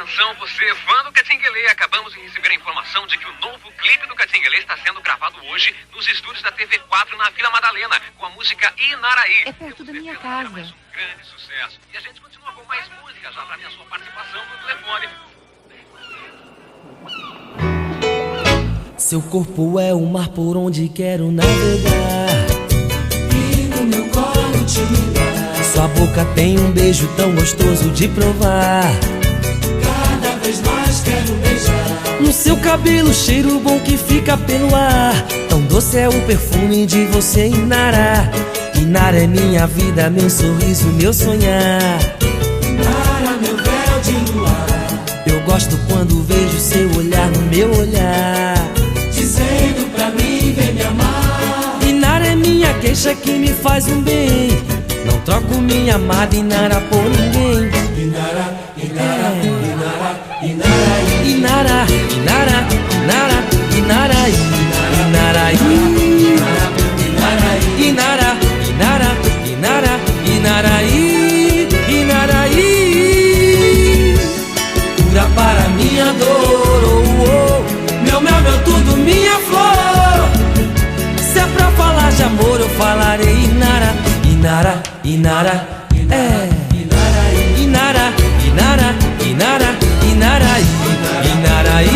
Atenção você, fã do Catinguelê, acabamos de receber a informação de que o novo clipe do Catinguelê está sendo gravado hoje nos estúdios da TV4 na Vila Madalena, com a música Inaraí. É perto da minha casa. Mais um grande sucesso. E a gente continua com mais músicas já para minha sua participação no telefone. Seu corpo é o mar por onde quero navegar, e no meu colo te ligar. Sua boca tem um beijo tão gostoso de provar. Cada vez mais quero beijar. No seu cabelo, cheiro bom que fica pelo ar. Tão doce é o perfume de você, Inara. Inara é minha vida, meu sorriso, meu sonhar. Inara, meu véu de luar. Eu gosto quando vejo seu olhar no meu olhar, dizendo pra mim, vem me amar. Inara é minha queixa que me faz um bem. Não troco minha amada Inara por ninguém. Inara, Inara, Inara, Inara, Inara, Inara, Inara, Inara, Inara, Inara, Inara, Inara, Inaraí, Inaraí. Cura para minha dor, oh, oh. Meu mel, meu tudo, minha flor. Se é pra falar de amor, eu falarei Inara, Inara, Inara, é Inara, Inara, Inara, Inaraí, Inaraí,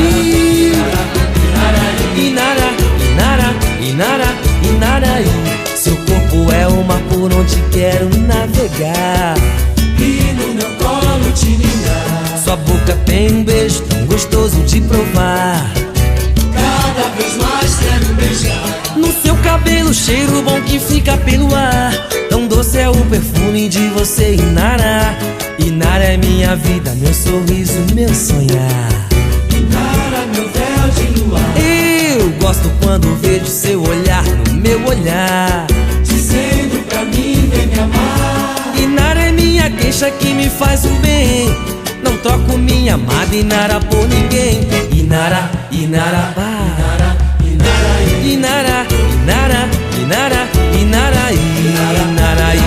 Inara, Inara, Inara, Inaraí. Seu corpo é o mar por onde quero navegar, e no meu colo te ligar. Sua boca tem um beijo tão gostoso de provar. Cada vez mais quero beijar. No seu cabelo, cheiro bom que fica pelo ar. Tão doce é o perfume de você, Inara. Inara é minha vida, meu sorriso, meu sonhar. Inara, meu véu de luar. Eu gosto quando vejo seu olhar no meu olhar, dizendo pra mim, vem me amar. Inara é minha queixa que me faz um bem. Não troco minha amada Inara por ninguém. Inara, Inara, Inara, Inara, Inara, Inara, Inara, Inaraí, Inaraí,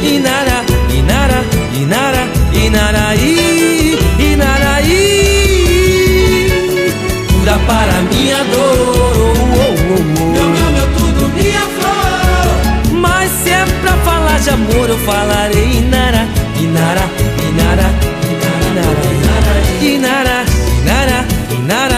Inara, Inara, Inara, Inaraí, Inaraí. Cura para minha dor, oh, oh, oh. meu mel, meu tudo, minha flor. Mas se é pra falar de amor, eu falarei Inara, Inara, Inara, Inara, Inara, Inara, Inara, Inara.